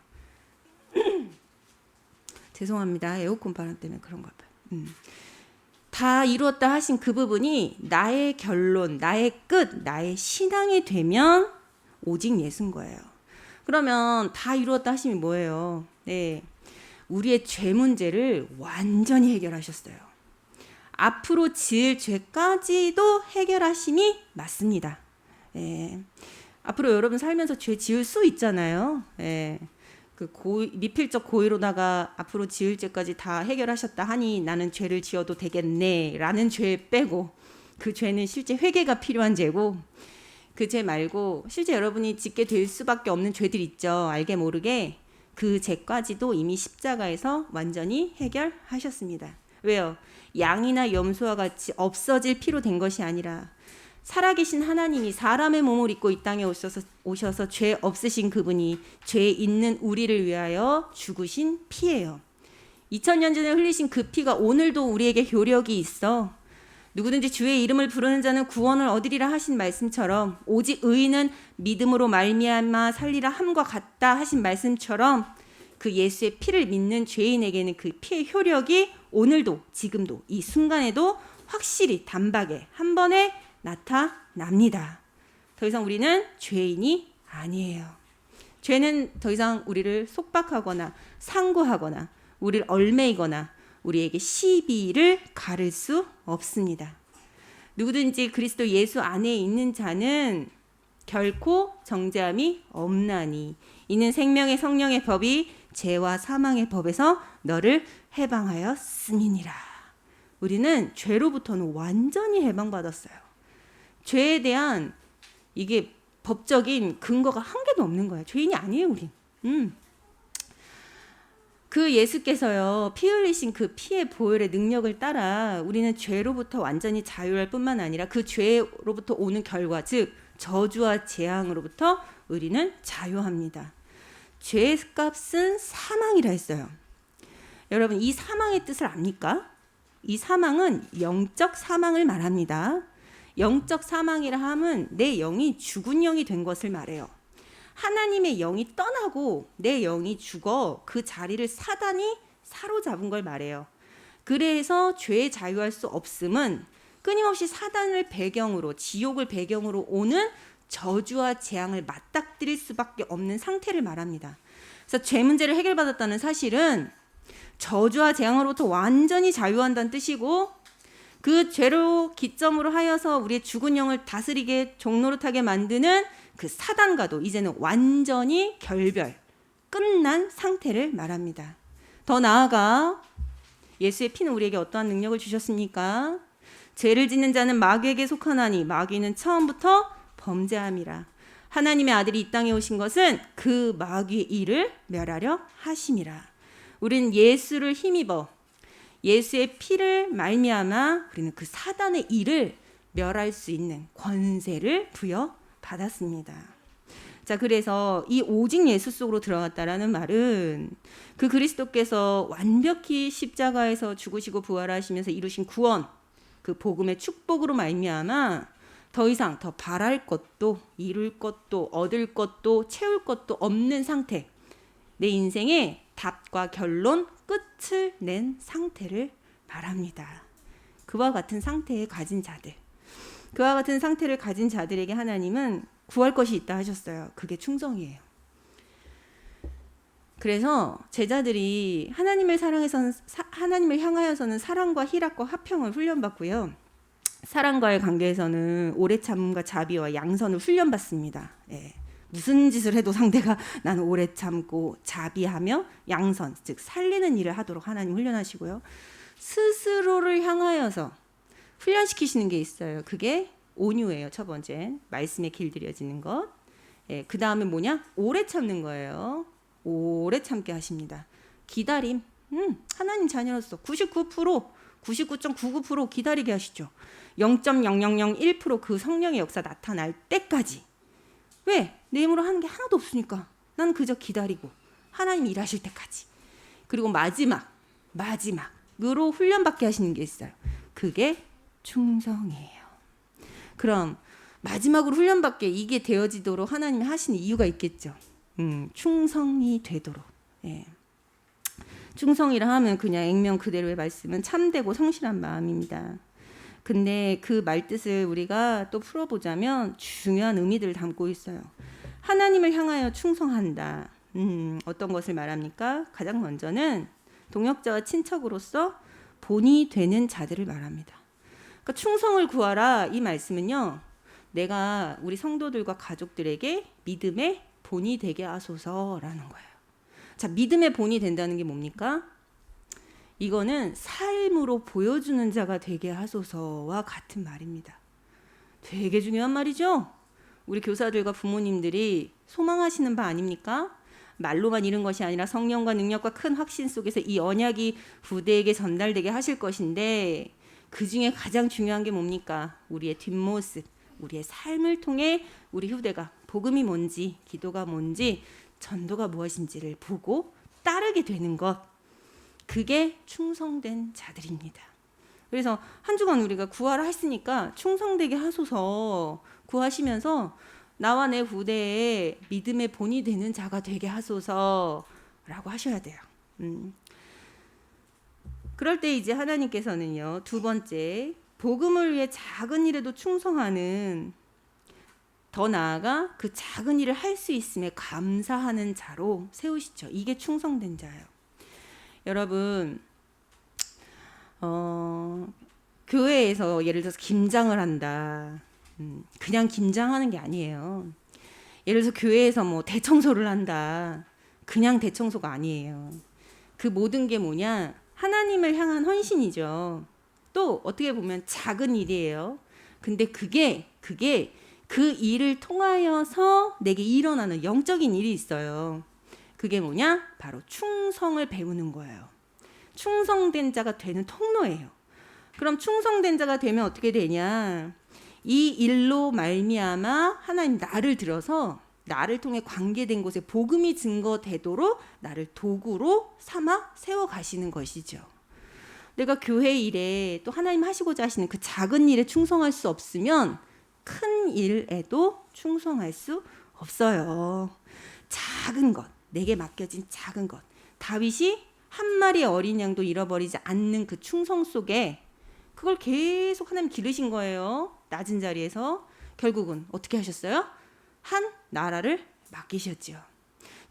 죄송합니다. 에어컨 바람 때문에 그런 거 봐요. 다 이루었다 하신 그 부분이 나의 결론, 나의 끝, 나의 신앙이 되면 오직 예수인 거예요. 그러면 다 이루었다 하심이 뭐예요? 네, 우리의 죄 문제를 완전히 해결하셨어요. 앞으로 지을 죄까지도 해결하심이 맞습니다. 네. 앞으로 여러분 살면서 죄 지을 수 있잖아요. 예. 그 미필적 고의로다가 앞으로 지을 죄까지 다 해결하셨다 하니 나는 죄를 지어도 되겠네 라는 죄 빼고 그 죄는 실제 회개가 필요한 죄고 그 죄 말고 실제 여러분이 짓게 될 수밖에 없는 죄들 있죠. 알게 모르게 그 죄까지도 이미 십자가에서 완전히 해결하셨습니다. 왜요? 양이나 염소와 같이 없어질 피로 된 것이 아니라 살아계신 하나님이 사람의 몸을 입고 이 땅에 오셔서 죄 없으신 그분이 죄 있는 우리를 위하여 죽으신 피예요. 2000년 전에 흘리신 그 피가 오늘도 우리에게 효력이 있어. 누구든지 주의 이름을 부르는 자는 구원을 얻으리라 하신 말씀처럼 오직 의인은 믿음으로 말미암아 살리라 함과 같다 하신 말씀처럼 그 예수의 피를 믿는 죄인에게는 그 피의 효력이 오늘도 지금도 이 순간에도 확실히 단박에 한 번에 나타납니다. 더 이상 우리는 죄인이 아니에요. 죄는 더 이상 우리를 속박하거나 상고하거나 우리를 얽매이거나 우리에게 시비를 가를 수 없습니다. 누구든지 그리스도 예수 안에 있는 자는 결코 정죄함이 없나니 이는 생명의 성령의 법이 죄와 사망의 법에서 너를 해방하였음이니라. 우리는 죄로부터는 완전히 해방받았어요. 죄에 대한 이게 법적인 근거가 한 개도 없는 거예요. 죄인이 아니에요, 우린. 그 예수께서요, 피 흘리신 그 피의 보혈의 능력을 따라 우리는 죄로부터 완전히 자유할 뿐만 아니라 그 죄로부터 오는 결과, 즉 저주와 재앙으로부터 우리는 자유합니다. 죄의 값은 사망이라 했어요. 여러분, 이 사망의 뜻을 압니까? 이 사망은 영적 사망을 말합니다. 영적 사망이라 함은 내 영이 죽은 영이 된 것을 말해요. 하나님의 영이 떠나고 내 영이 죽어 그 자리를 사단이 사로잡은 걸 말해요. 그래서 죄에 자유할 수 없음은 끊임없이 사단을 배경으로, 지옥을 배경으로 오는 저주와 재앙을 맞닥뜨릴 수밖에 없는 상태를 말합니다. 그래서 죄 문제를 해결받았다는 사실은 저주와 재앙으로부터 완전히 자유한다는 뜻이고, 그 죄로 기점으로 하여서 우리의 죽은 영을 다스리게 종노릇하게 만드는 그 사단과도 이제는 완전히 결별, 끝난 상태를 말합니다. 더 나아가 예수의 피는 우리에게 어떠한 능력을 주셨습니까? 죄를 짓는 자는 마귀에게 속하나니 마귀는 처음부터 범죄함이라. 하나님의 아들이 이 땅에 오신 것은 그 마귀의 일을 멸하려 하심이라. 우리는 예수를 힘입어 예수의 피를 말미암아 우리는 그 사단의 일을 멸할 수 있는 권세를 부여받았습니다. 자, 그래서 이 오직 예수 속으로 들어갔다라는 말은 그 그리스도께서 완벽히 십자가에서 죽으시고 부활하시면서 이루신 구원, 그 복음의 축복으로 말미암아 더 이상 더 바랄 것도 이룰 것도 얻을 것도 채울 것도 없는 상태, 내 인생의 답과 결론, 끝을 낸 상태를 말합니다. 그와 같은 상태에 가진 자들, 그와 같은 상태를 가진 자들에게 하나님은 구할 것이 있다 하셨어요. 그게 충성이에요. 그래서 제자들이 하나님을 향하여서는 사랑과 희락과 화평을 훈련받고요. 사랑과의 관계에서는 오래 참음과 자비와 양선을 훈련받습니다. 예. 무슨 짓을 해도 상대가 나는 오래 참고 자비하며 양선, 즉 살리는 일을 하도록 하나님 훈련하시고요. 스스로를 향하여서 훈련시키시는 게 있어요. 그게 온유예요. 첫 번째, 말씀에 길들여지는 것. 예, 그 다음에 뭐냐? 오래 참는 거예요. 오래 참게 하십니다. 기다림. 하나님 자녀로서 99.99% 기다리게 하시죠. 0.0001% 그 성령의 역사 나타날 때까지. 왜? 내 힘으로 하는 게 하나도 없으니까. 난 그저 기다리고 하나님 일하실 때까지. 그리고 마지막으로 훈련받게 하시는 게 있어요. 그게 충성이에요. 그럼 마지막으로 훈련받게 이게 되어지도록 하나님이 하시는 이유가 있겠죠. 충성이 되도록. 예. 충성이라 하면 그냥 액면 그대로의 말씀은 참되고 성실한 마음입니다. 근데 그 말뜻을 우리가 또 풀어보자면 중요한 의미들을 담고 있어요. 하나님을 향하여 충성한다. 어떤 것을 말합니까? 가장 먼저는 동역자와 친척으로서 본이 되는 자들을 말합니다. 그러니까 충성을 구하라 이 말씀은요. 내가 우리 성도들과 가족들에게 믿음의 본이 되게 하소서라는 거예요. 자, 믿음의 본이 된다는 게 뭡니까? 이거는 삶으로 보여주는 자가 되게 하소서와 같은 말입니다. 되게 중요한 말이죠. 우리 교사들과 부모님들이 소망하시는 바 아닙니까? 말로만 이룬 것이 아니라 성령과 능력과 큰 확신 속에서 이 언약이 후대에게 전달되게 하실 것인데, 그 중에 가장 중요한 게 뭡니까? 우리의 뒷모습, 우리의 삶을 통해 우리 후대가 복음이 뭔지, 기도가 뭔지, 전도가 무엇인지를 보고 따르게 되는 것, 그게 충성된 자들입니다. 그래서 한 주간 우리가 구하라 했으니까 충성되게 하소서 구하시면서 나와 내 후대에 믿음의 본이 되는 자가 되게 하소서라고 하셔야 돼요. 그럴 때 이제 하나님께서는요, 두 번째, 복음을 위해 작은 일에도 충성하는, 더 나아가 그 작은 일을 할 수 있음에 감사하는 자로 세우시죠. 이게 충성된 자예요. 여러분, 교회에서 예를 들어서 김장을 한다. 그냥 김장하는 게 아니에요. 예를 들어서 교회에서 뭐 대청소를 한다. 그냥 대청소가 아니에요. 그 모든 게 뭐냐? 하나님을 향한 헌신이죠. 또 어떻게 보면 작은 일이에요. 근데 그게 그 일을 통하여서 내게 일어나는 영적인 일이 있어요. 그게 뭐냐? 바로 충성을 배우는 거예요. 충성된 자가 되는 통로예요. 그럼 충성된 자가 되면 어떻게 되냐? 이 일로 말미암아 하나님 나를 들어서 나를 통해 관계된 곳에 복음이 증거되도록 나를 도구로 삼아 세워가시는 것이죠. 내가 교회 일에 또 하나님 하시고자 하시는 그 작은 일에 충성할 수 없으면 큰 일에도 충성할 수 없어요. 작은 것, 내게 맡겨진 작은 것. 다윗이 한 마리의 어린 양도 잃어버리지 않는 그 충성 속에 그걸 계속 하나님 기르신 거예요. 낮은 자리에서. 결국은 어떻게 하셨어요? 한 나라를 맡기셨죠.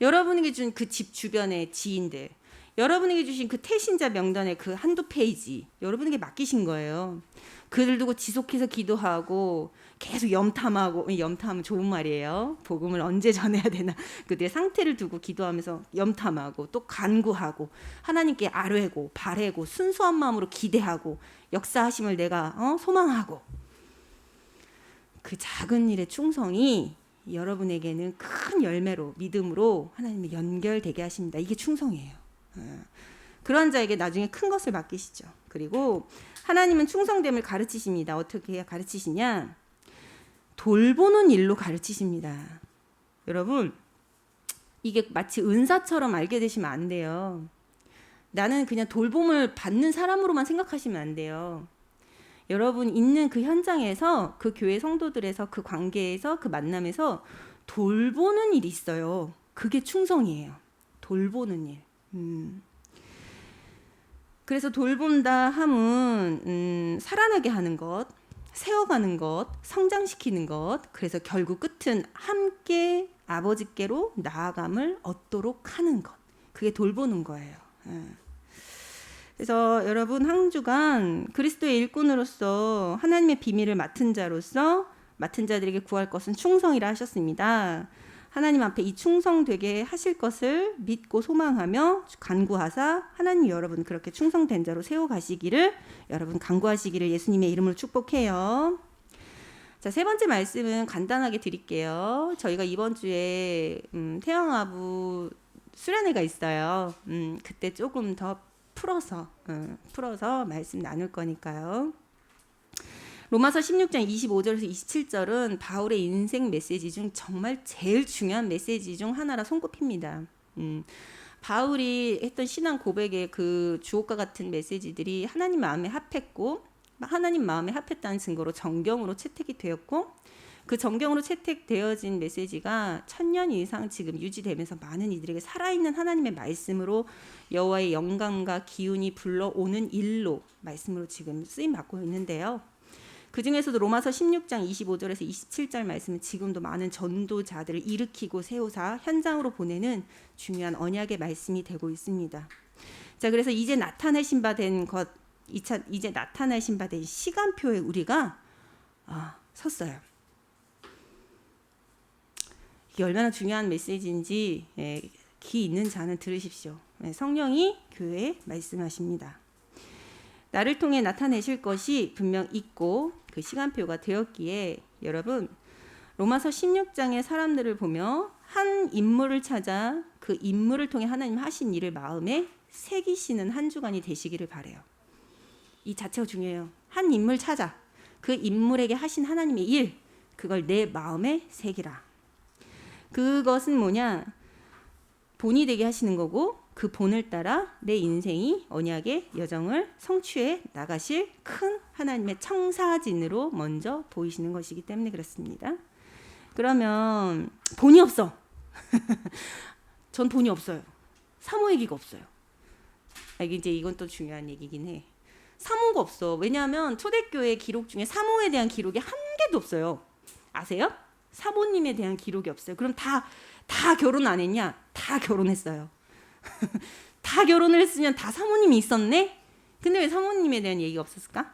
여러분에게 준 그 집 주변의 지인들, 여러분에게 주신 그 태신자 명단의 그 한두 페이지 여러분에게 맡기신 거예요. 그들 두고 지속해서 기도하고 계속 염탐하고, 염탐은 좋은 말이에요. 복음을 언제 전해야 되나, 그들의 상태를 두고 기도하면서 염탐하고 또 간구하고 하나님께 아뢰고 바래고 순수한 마음으로 기대하고 역사하심을 내가 소망하고, 그 작은 일의 충성이 여러분에게는 큰 열매로 믿음으로 하나님이 연결되게 하십니다. 이게 충성이에요. 그런 자에게 나중에 큰 것을 맡기시죠. 그리고 하나님은 충성됨을 가르치십니다. 어떻게 가르치시냐? 돌보는 일로 가르치십니다. 여러분, 이게 마치 은사처럼 알게 되시면 안 돼요. 나는 그냥 돌봄을 받는 사람으로만 생각하시면 안 돼요. 여러분 있는 그 현장에서, 그 교회 성도들에서, 그 관계에서, 그 만남에서 돌보는 일이 있어요. 그게 충성이에요. 돌보는 일. 그래서 돌본다 함은 살아나게 하는 것, 세워가는 것, 성장시키는 것, 그래서 결국 끝은 함께 아버지께로 나아감을 얻도록 하는 것. 그게 돌보는 거예요. 그래서 여러분 한 주간 그리스도의 일꾼으로서 하나님의 비밀을 맡은 자로서 맡은 자들에게 구할 것은 충성이라 하셨습니다. 하나님 앞에 이 충성되게 하실 것을 믿고 소망하며 간구하사 하나님 여러분 그렇게 충성된 자로 세워가시기를, 여러분 간구하시기를 예수님의 이름으로 축복해요. 자, 세 번째 말씀은 간단하게 드릴게요. 저희가 이번 주에 태영아부 수련회가 있어요. 그때 조금 더 풀어서 말씀 나눌 거니까요. 로마서 16장 25절에서 27절은 바울의 인생 메시지 중 정말 제일 중요한 메시지 중 하나라 손꼽힙니다. 바울이 했던 신앙 고백의 그 주옥과 같은 메시지들이 하나님 마음에 합했고, 하나님 마음에 합했다는 증거로 정경으로 채택이 되었고, 그 정경으로 채택되어진 메시지가 1000년 이상 지금 유지되면서 많은 이들에게 살아있는 하나님의 말씀으로 여호와의 영감과 기운이 불러오는 일로 말씀으로 지금 쓰임 받고 있는데요. 그 중에서도 로마서 16장 25절에서 27절 말씀은 지금도 많은 전도자들을 일으키고 세우사 현장으로 보내는 중요한 언약의 말씀이 되고 있습니다. 자, 그래서 이제 나타내신 바 된 것, 이제 나타내신 바 된 시간표에 우리가 섰어요. 이게 얼마나 중요한 메시지인지 귀 있는 자는 들으십시오. 성령이 교회에 말씀하십니다. 나를 통해 나타내실 것이 분명 있고 그 시간표가 되었기에, 여러분 로마서 16장의 사람들을 보며 한 인물을 찾아 그 인물을 통해 하나님 하신 일을 마음에 새기시는 한 주간이 되시기를 바라요. 이 자체가 중요해요. 한 인물 찾아 그 인물에게 하신 하나님의 일, 그걸 내 마음에 새기라. 그것은 뭐냐? 본이 되게 하시는 거고, 그 본을 따라 내 인생이 언약의 여정을 성취해 나가실 큰 하나님의 청사진으로 먼저 보이시는 것이기 때문에 그렇습니다. 그러면 본이 없어. 전 본이 없어요. 사모예기가 없어요. 이건 또 중요한 얘기긴 해. 사모가 없어. 왜냐하면 초대교회 기록 중에 사모에 대한 기록이 한 개도 없어요. 아세요? 사모님에 대한 기록이 없어요. 그럼 다 결혼 안 했냐? 다 결혼했어요. 다 결혼을 했으면 다 사모님이 있었네? 근데 왜 사모님에 대한 얘기가 없었을까?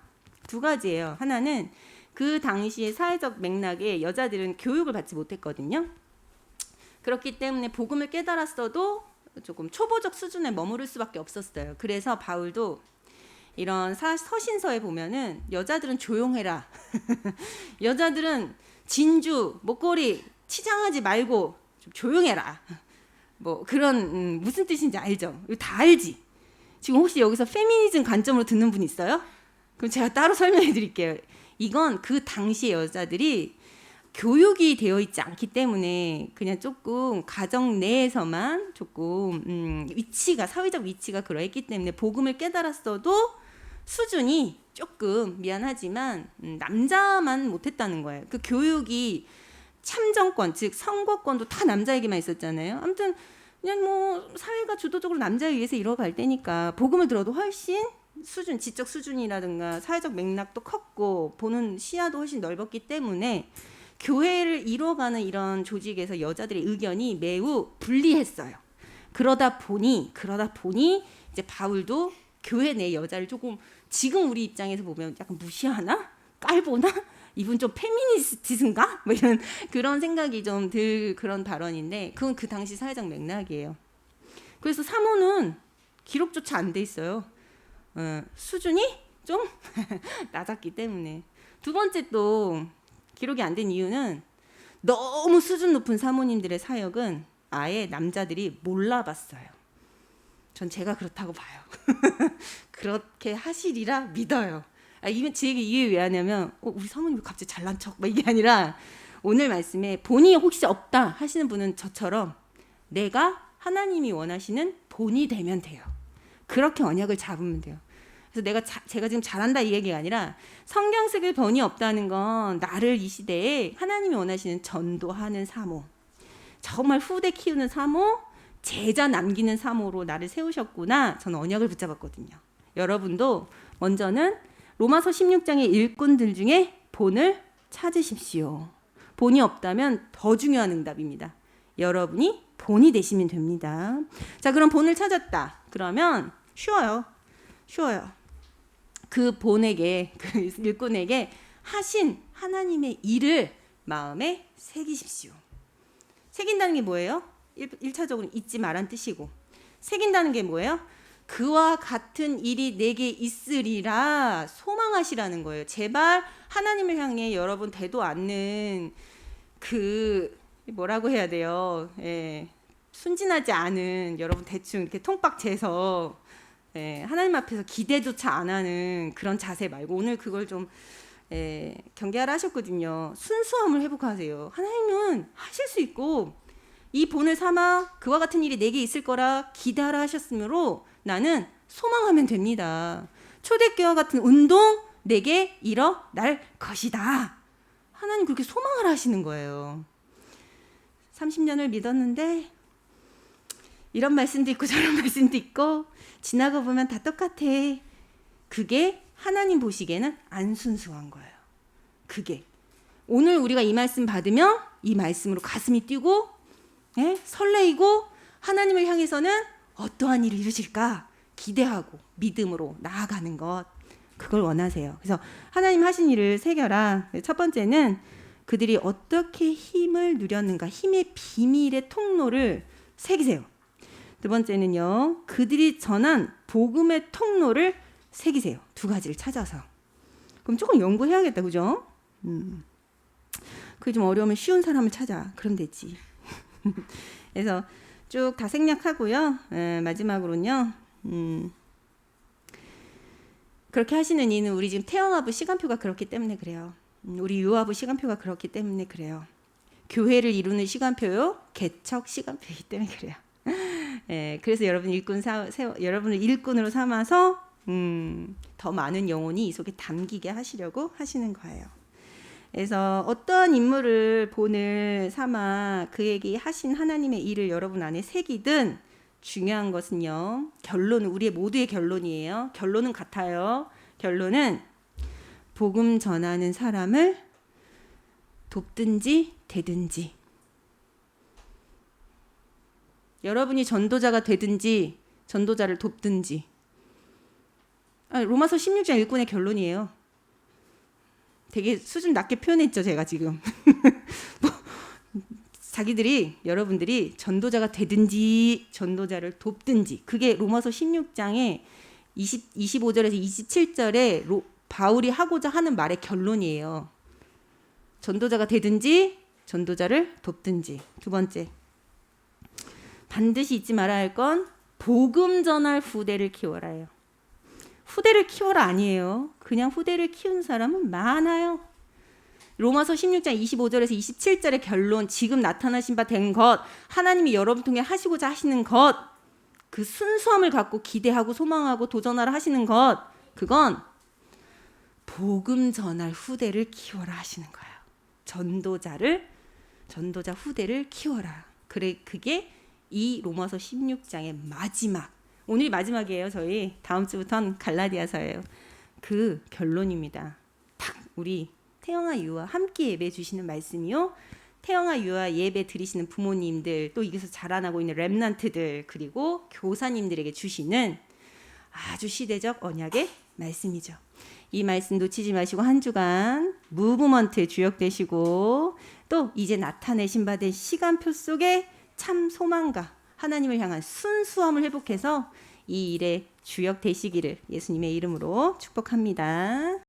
두 가지예요. 하나는 그 당시의 사회적 맥락에 여자들은 교육을 받지 못했거든요. 그렇기 때문에 복음을 깨달았어도 조금 초보적 수준에 머무를 수밖에 없었어요. 그래서 바울도 이런 서신서에 보면은 여자들은 조용해라. 여자들은 진주, 목걸이 치장하지 말고 좀 조용해라. 뭐 그런 무슨 뜻인지 알죠? 이거 다 알지? 지금 혹시 여기서 페미니즘 관점으로 듣는 분 있어요? 그럼 제가 따로 설명해 드릴게요. 이건 그 당시의 여자들이 교육이 되어 있지 않기 때문에 그냥 조금 가정 내에서만 조금 사회적 위치가 그러했기 때문에 복음을 깨달았어도 수준이 조금 미안하지만 남자만 못했다는 거예요. 그 교육이 참정권, 즉 선거권도 다 남자에게만 있었잖아요. 아무튼 그냥 뭐 사회가 주도적으로 남자에 의해서 이뤄갈 때니까 복음을 들어도 훨씬 수준, 지적 수준이라든가 사회적 맥락도 컸고 보는 시야도 훨씬 넓었기 때문에 교회를 이뤄가는 이런 조직에서 여자들의 의견이 매우 불리했어요. 그러다 보니 이제 바울도 교회 내 여자를 조금 지금 우리 입장에서 보면 약간 무시하나? 깔보나? 이분 좀 페미니스트인가? 뭐 이런 그런 생각이 좀 들 그런 발언인데 그건 그 당시 사회적 맥락이에요. 그래서 사모는 기록조차 안 돼 있어요. 수준이 좀 낮았기 때문에. 두 번째 또 기록이 안 된 이유는 너무 수준 높은 사모님들의 사역은 아예 남자들이 몰라봤어요. 전 제가 그렇다고 봐요. 그렇게 하시리라 믿어요. 제 얘기 이해 왜 하냐면 우리 사모님 왜 갑자기 잘난 척 막 이게 아니라 오늘 말씀에 본이 혹시 없다 하시는 분은 저처럼 내가 하나님이 원하시는 본이 되면 돼요. 그렇게 언약을 잡으면 돼요. 그래서 제가 지금 잘한다 이 얘기가 아니라 성경 속에 본이 없다는 건 나를 이 시대에 하나님이 원하시는 전도하는 사모, 정말 후대 키우는 사모, 제자 남기는 사모로 나를 세우셨구나. 저는 언약을 붙잡았거든요. 여러분도 먼저는 로마서 16장의 일꾼들 중에 본을 찾으십시오. 본이 없다면 더 중요한 응답입니다. 여러분이 본이 되시면 됩니다. 자, 그럼 본을 찾았다. 그러면 쉬워요. 그 본에게, 그 일꾼에게 하신 하나님의 일을 마음에 새기십시오. 새긴다는 게 뭐예요? 1차적으로 잊지 말란 뜻이고, 새긴다는 게 뭐예요? 그와 같은 일이 내게 있으리라 소망하시라는 거예요. 제발 하나님을 향해 여러분 되도 않는 그 뭐라고 해야 돼요? 순진하지 않은 여러분 대충 이렇게 통박 재서 하나님 앞에서 기대조차 안 하는 그런 자세 말고 오늘 그걸 좀 경계하라 하셨거든요. 순수함을 회복하세요. 하나님은 하실 수 있고 이 본을 삼아 그와 같은 일이 내게 있을 거라 기대하라 하셨으므로 나는 소망하면 됩니다. 초대교회와 같은 운동 내게 일어날 것이다. 하나님 그렇게 소망을 하시는 거예요. 30년을 믿었는데 이런 말씀도 있고 저런 말씀도 있고 지나가 보면 다 똑같아. 그게 하나님 보시기에는 안 순수한 거예요. 그게 오늘 우리가 이 말씀 받으면 이 말씀으로 가슴이 뛰고 설레이고 하나님을 향해서는 어떠한 일을 이루실까 기대하고 믿음으로 나아가는 것, 그걸 원하세요. 그래서 하나님 하신 일을 새겨라. 첫 번째는 그들이 어떻게 힘을 누렸는가, 힘의 비밀의 통로를 새기세요. 두 번째는요, 그들이 전한 복음의 통로를 새기세요. 두 가지를 찾아서. 그럼 조금 연구해야겠다, 그죠? 그게 좀 어려우면 쉬운 사람을 찾아. 그럼 되지. 그래서 쭉 다 생략하고요. 마지막으로는요. 그렇게 하시는 이유는 우리 지금 태영아부 시간표가 그렇기 때문에 그래요. 우리 유아부 시간표가 그렇기 때문에 그래요. 교회를 이루는 시간표요. 개척 시간표이기 때문에 그래요. 그래서 여러분을 일꾼으로 삼아서 더 많은 영혼이 이 속에 담기게 하시려고 하시는 거예요. 그래서 어떠한 인물을 본을 삼아 그에게 하신 하나님의 일을 여러분 안에 새기든 중요한 것은요. 결론은 우리의 모두의 결론이에요. 결론은 같아요. 결론은 복음 전하는 사람을 돕든지 되든지, 여러분이 전도자가 되든지 전도자를 돕든지. 로마서 16장 일꾼의 결론이에요. 되게 수준 낮게 표현했죠, 제가 지금. 여러분들이 전도자가 되든지 전도자를 돕든지, 그게 로마서 16장의 25절에서 27절에 바울이 하고자 하는 말의 결론이에요. 전도자가 되든지 전도자를 돕든지. 두 번째, 반드시 잊지 말아야 할 건 복음 전할 후대를 키워라예요. 후대를 키워라 아니에요. 그냥 후대를 키운 사람은 많아요. 로마서 16장 25절에서 27절의 결론, 지금 나타나신 바 된 것, 하나님이 여러분 통해 하시고자 하시는 것, 그 순수함을 갖고 기대하고 소망하고 도전하라 하시는 것, 그건 복음 전할 후대를 키워라 하시는 거예요. 전도자 후대를 키워라. 그래, 그게 이 로마서 16장의 마지막, 오늘이 마지막이에요. 저희 다음 주부터는 갈라디아서예요. 그 결론입니다. 딱 우리 태영아 유아 함께 예배 주시는 말씀이요. 태영아 유아 예배 드리시는 부모님들, 또 여기서 자라나고 있는 렘넌트들, 그리고 교사님들에게 주시는 아주 시대적 언약의 말씀이죠. 이 말씀 놓치지 마시고 한 주간 무브먼트에 주역되시고, 또 이제 나타내신 바 된 시간표 속에 참 소망과 하나님을 향한 순수함을 회복해서 이 일에 주역되시기를 예수님의 이름으로 축복합니다.